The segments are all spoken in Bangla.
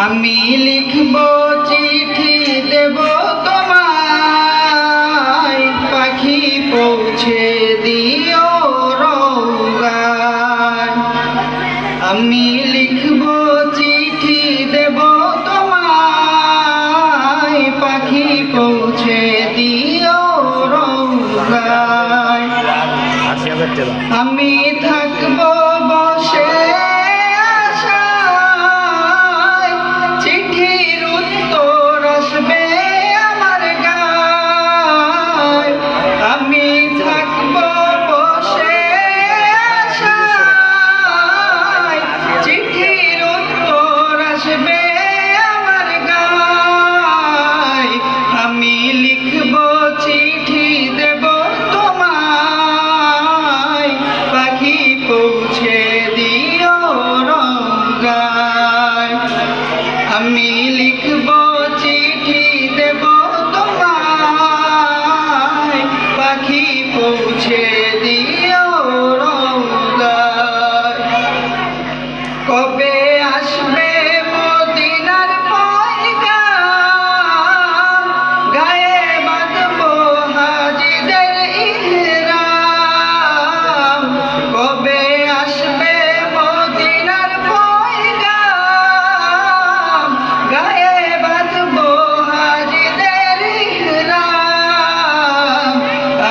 আমি লিখব চিঠি দেব তোমায়, পাখি পৌঁছে দিও রৌগায়। আমি লিখব চিঠি দেব তোমায়, পাখি পৌঁছে দিও রৌগায়। আমি থাকব বসে পৌঁছে দিও রৌগায়। আমি লিখব চিঠি দেব তোমায়, পাখি পৌঁছে দিও রৌগায়। কবে আসবে মদিনার পয়গাম, গায়ে বাঁধবো হাজিদের ইহরাম। কবে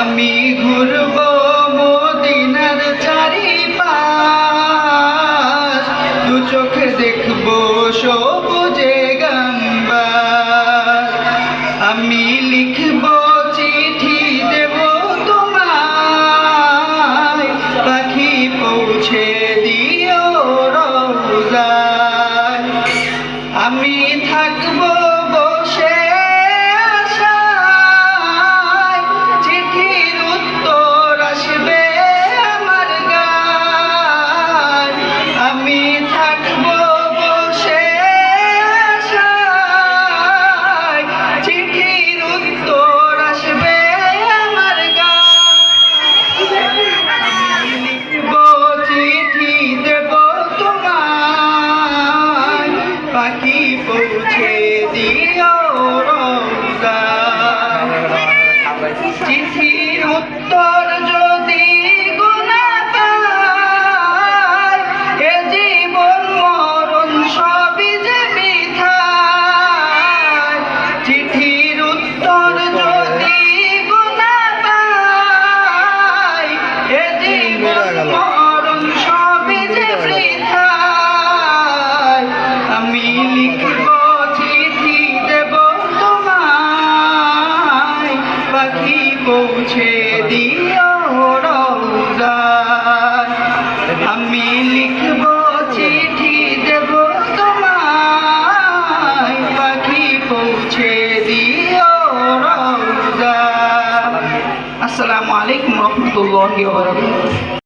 আমি ঘুরব মদিনার চারিপাশ, দু চোখে দেখব সবুজে গম্বুজ। আমি লিখব চিঠি দেব তোমায়, পাখি পৌঁছে দিও রৌজায়। আমি থাকব বসে পাখি পৌঁছে দিও রৌজায়। চিঠির উত্তর যদি গুনা পাই, এ জীবন মরণ সবই যে বৃথায়। চিঠির উত্তর যদি গুনা পাই, এ জীবন মরণ সবই যে বৃথায়। আমি লিখব চিঠি দেব তোমায়, পাখি পৌঁছে দিও রৌজায়। আমি লিখব চিঠি দেব তোমায়, পাখি পৌঁছে দিও রৌজায়। আসসালামু আলাইকুম ওয়া রাহমাতুল্লাহি ওয়া বারাকাতুহু।